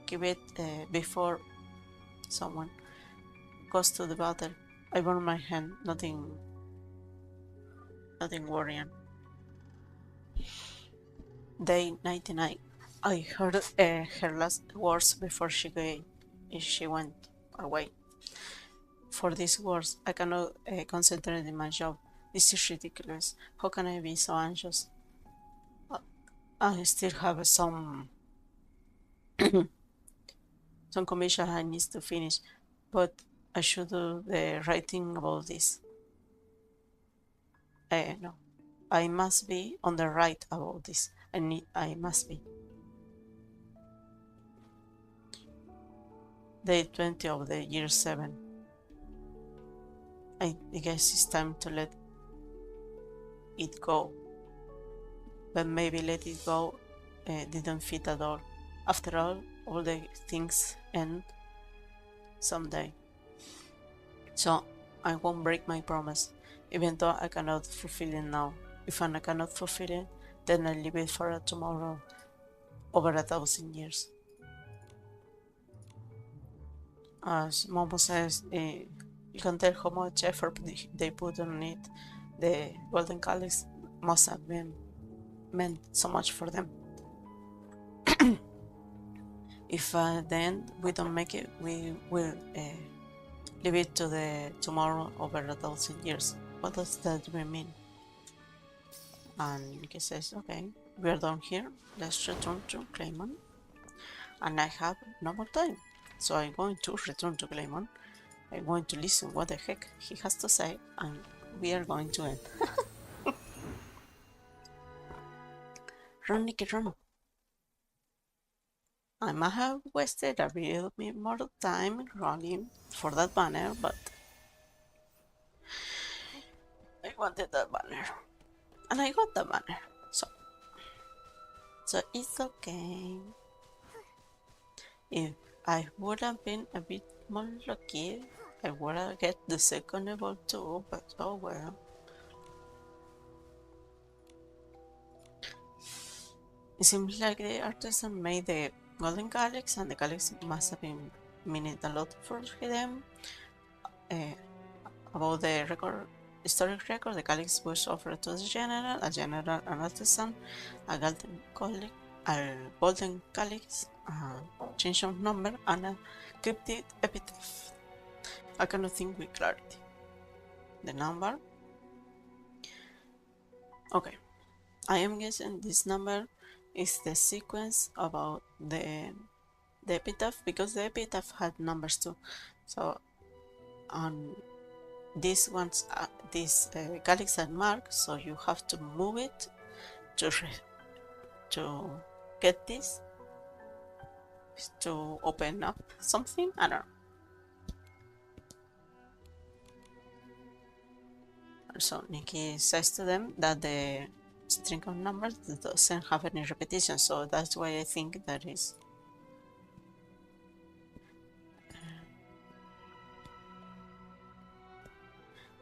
give it before someone goes to the battle. I burn my hand. Nothing worrying. Day 99. I heard her last words before she went away. For these words, I cannot concentrate in my job. This is ridiculous. How can I be so anxious? I still have some commission I need to finish, but I should do the writing about this. No, I must be on the right about this. I must be. Day 20 of the year 7. I guess it's time to let it go. But maybe let it go didn't fit at all. After all the things end someday. So I won't break my promise, even though I cannot fulfill it now. If I cannot fulfill it, then I leave it for tomorrow, over 1,000 years. As Momo says, you can tell how much effort they put on it. The golden calyx must have meant so much for them. If then we don't make it, we will leave it to the tomorrow over 1,000 years. What does that really mean? And Nikki says, okay, we are done here. Let's return to Claymon. And I have no more time. So I'm going to return to Claymon. I'm going to listen what the heck he has to say, and we are going to end. Run, Nikki, run. I might have wasted a little bit more time running for that banner, but I wanted that banner. And I got the banner. So it's okay. If I would have been a bit more lucky, I would have get the second level too, but oh well. It seems like the artisan made the golden calyx, and the calyx must have been meaning a lot for them. About the historic record, the calyx was offered to the general, a general, an artisan, a golden calyx, a change of number, and a cryptic epitaph. I cannot think with clarity. The number. Okay, I am guessing this number is the sequence about the epitaph, because the epitaph had numbers too. So these ones, this calyx are marked, so you have to move it to get this, to open up something. I don't know. So Nikki says to them that the string of numbers doesn't have any repetition, so that's why I think that is.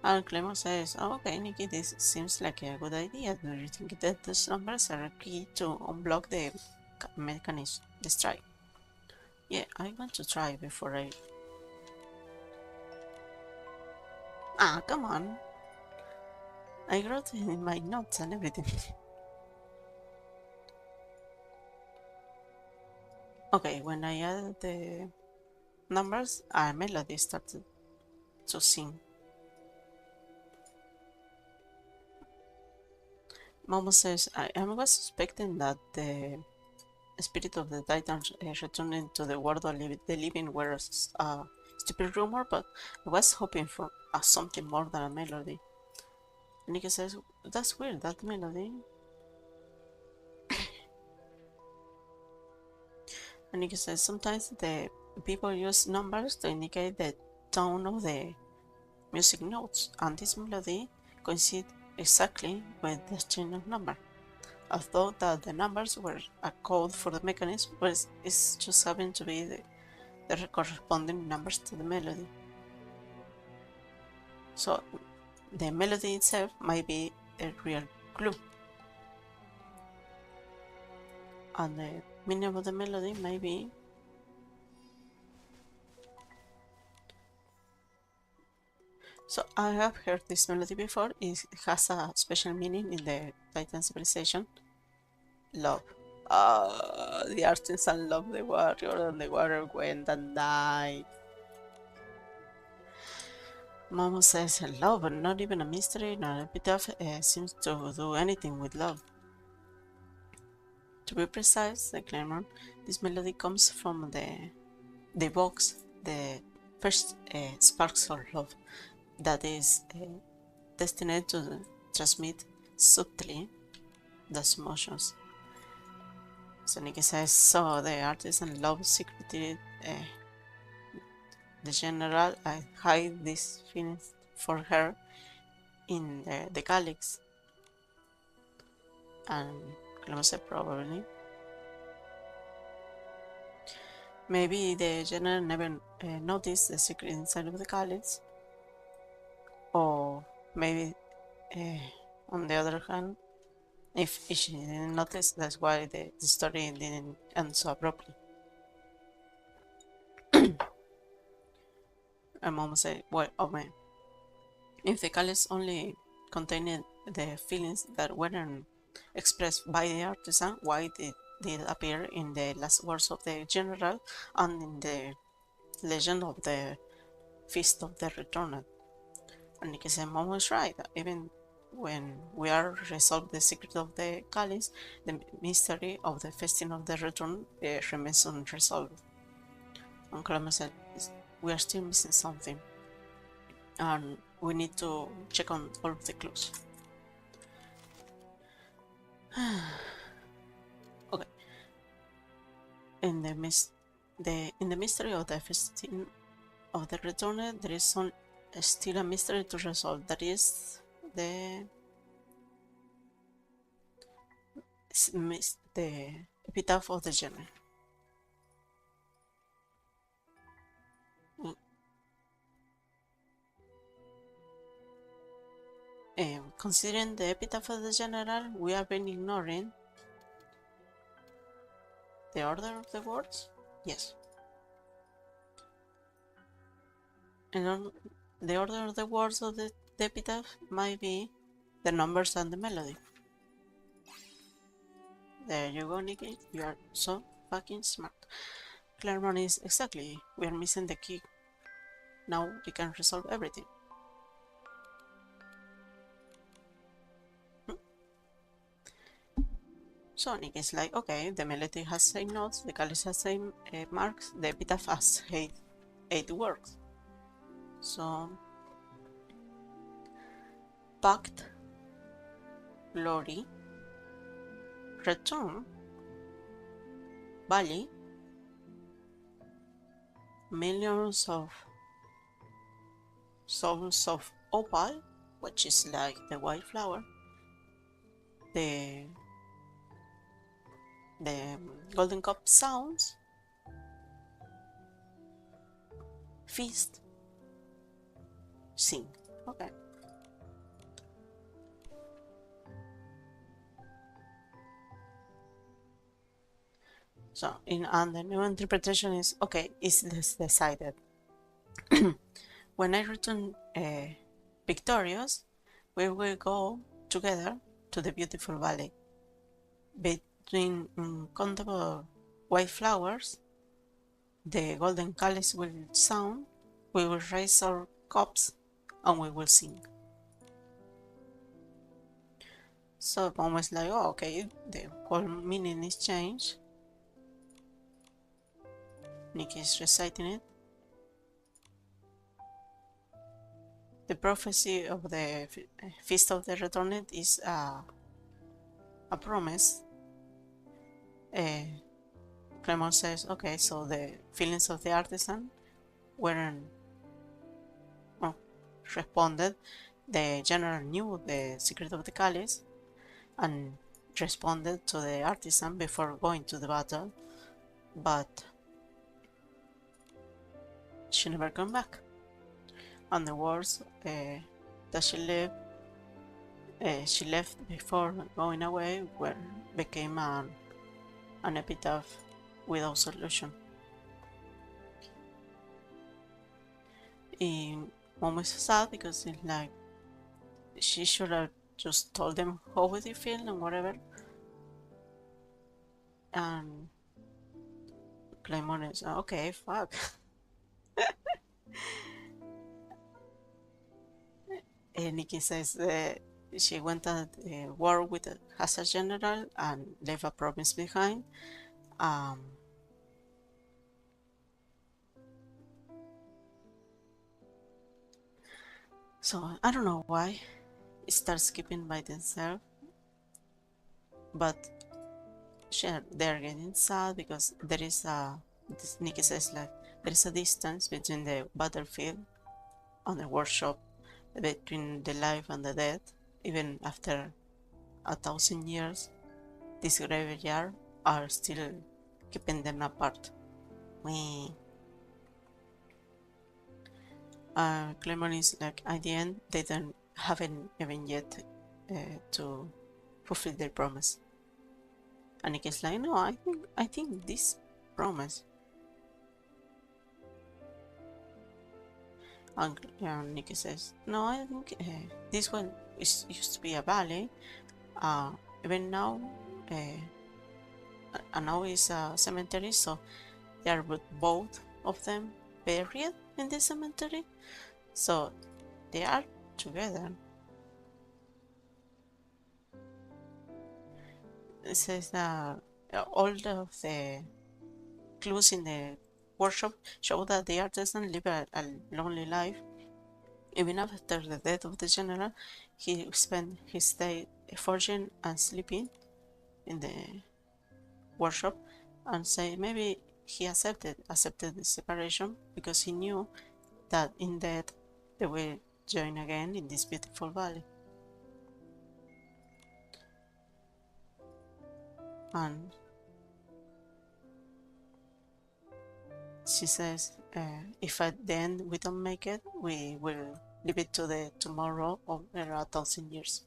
And Clement says, oh, okay, Nikki, this seems like a good idea. Do you think that those numbers are key to unblock the mechanism? Let's try. Yeah, I want to try before I... Ah, come on. I wrote it in my notes and everything. Okay, when I added the numbers, a melody started to sing. Momo says, I was suspecting that the spirit of the Titans returning to the world of the living was a stupid rumor, but I was hoping for something more than a melody. Nikki says, that's weird, that melody. And Nikki says, sometimes the people use numbers to indicate the tone of the music notes, and this melody coincides exactly with the string of number. I thought that the numbers were a code for the mechanism, but it's just happened to be the corresponding numbers to the melody. So the melody itself might be a real clue, and the meaning of the melody might be so. I have heard this melody before. It has a special meaning in the Titan civilization. Love. The artisan loved the warrior, and the warrior went and died. Momo says love, but not even a mystery, nor an epitaph seems to do anything with love. To be precise, the Claremont, this melody comes from the box, the first sparks of love that is destined to transmit subtly those emotions. So Nikki says, so the artisan love secretly the general hide these feelings for her in the calyx. And Clemo said probably. Maybe the general never noticed the secret inside of the calyx, or maybe on the other hand, if she didn't notice, that's why the story didn't end so abruptly. And Mom said, well, oh man, if the calyx only contained the feelings that weren't expressed by the artisan, why did it appear in the last words of the general and in the legend of the Feast of the Returned? And Nikki said, Mom was right. Even when we are resolved the secret of the calyx, the mystery of the feasting of the return remains unresolved. And Clement said, we are still missing something, and we need to check on all of the clues. Okay. In the mystery of the feasting of the return, there is still a mystery to resolve. That is the epitaph of the general. Considering the epitaph of the general, we have been ignoring the order of the words? Yes. And the order of the words of the epitaph might be the numbers and the melody. There you go, Nikki. You are so fucking smart. Claremont is exactly. We are missing the key. Now we can resolve everything. So Nikki's like, okay, the melody has same notes, the calyx has same marks, the epitaph has eight words. So, pact, glory, return, valley, millions of souls of opal, which is like the white flower, the golden cup sounds, feast, sing. Okay. So, and the new interpretation is, okay, is this decided? When I return victorious, we will go together to the beautiful valley. Between uncountable white flowers, the golden calyx will sound, we will raise our cups, and we will sing. So Mom was like, oh, okay, the whole meaning is changed. Nikki is reciting it. The prophecy of the Feast of the Returned is a promise. Clement says, okay, so the feelings of the artisan weren't responded. The general knew the secret of the calyx and responded to the artisan before going to the battle, but she never came back. And the words that she left before going away became an epitaph without solution. Mom is sad because it's like she should have just told them how would you feel and whatever. And Clement is okay, fuck. Nikki says she went at war with the Hazard General and left a promise behind. So I don't know why it starts skipping by themselves, but they're getting sad because there is Nikki says like there is a distance between the battlefield and the workshop, between the life and the dead. Even after 1,000 years, this graveyard are still keeping them apart. Wee. Clemon is like, at the end, they haven't even yet to fulfill their promise. And Nikki's like, no, I think this promise. And Nikki says, no, I think this one used to be a valley. Even now, and now it's a cemetery, so they are both of them buried in this cemetery. So they are together. It says that all of the clues in the workshop show that the artisan lived a lonely life. Even after the death of the general, he spent his day forging and sleeping in the workshop, and say maybe he accepted the separation because he knew that in death they will join again in this beautiful valley. And she says, if at the end we don't make it, we will leave it to the tomorrow of 1,000 years.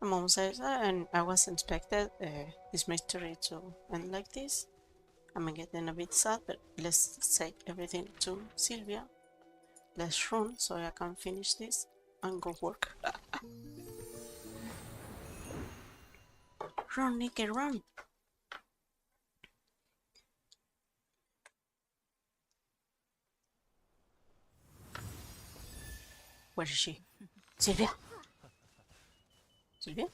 Mom says, and I was expected this mystery to end like this. I'm getting a bit sad, but let's say everything to Sylvia. Let's run so I can finish this and go work. Run, Nikki, run! Where is she? Sylvia? Sylvia?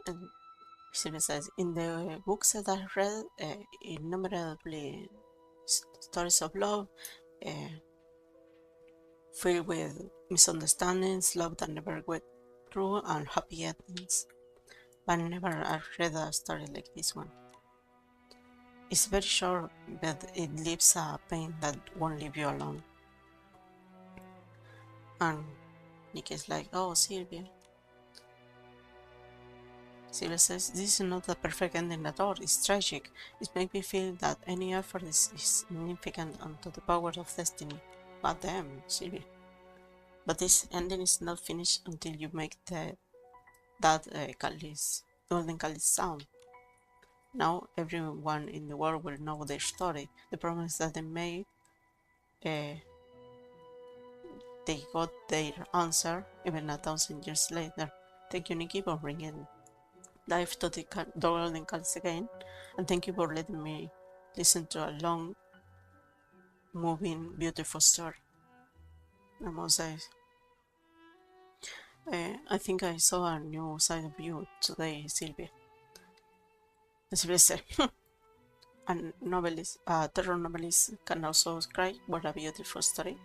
And Sylvia says, in the books that I read, innumerably stories of love, filled with misunderstandings, love that never went through, and happy endings. But never I read a story like this one. It's very short, but it leaves a pain that won't leave you alone. And Nikki's like, oh, Sylvia. Sylvia says, this is not a perfect ending at all, it's tragic. It makes me feel that any effort is significant unto the power of destiny. But damn, Sylvia. But this ending is not finished until you make that golden calice sound. Now everyone in the world will know their story, the promise that they made. They got their answer even 1,000 years later. Thank you, Nikki, for bringing life to the golden calice again, and thank you for letting me listen to a long, moving, beautiful story. I must say, I think I saw a new side of you today, Sylvia. Sylvia said, a novelist, a terror novelist can also cry. What a beautiful story.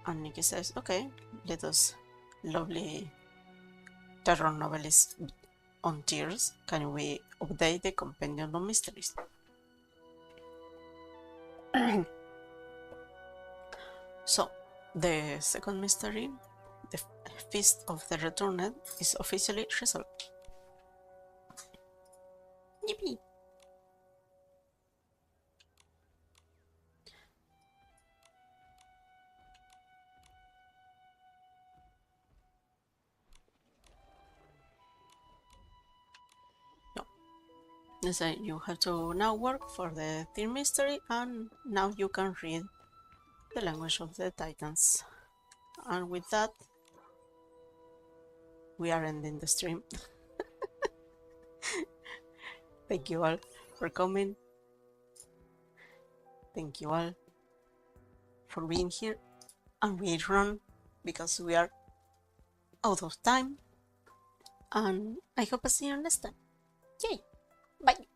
And Nikki says, okay, let us lovely terror novelists on tears, can we update the compendium of mysteries? So, the second mystery, the Feast of the Returned, is officially resolved. Yippee! So you have to now work for the third mystery, and now you can read the language of the Titans. And with that, we are ending the stream. Thank you all for coming. Thank you all for being here. And we run because we are out of time. And I hope I see you next time. Yay! Bye!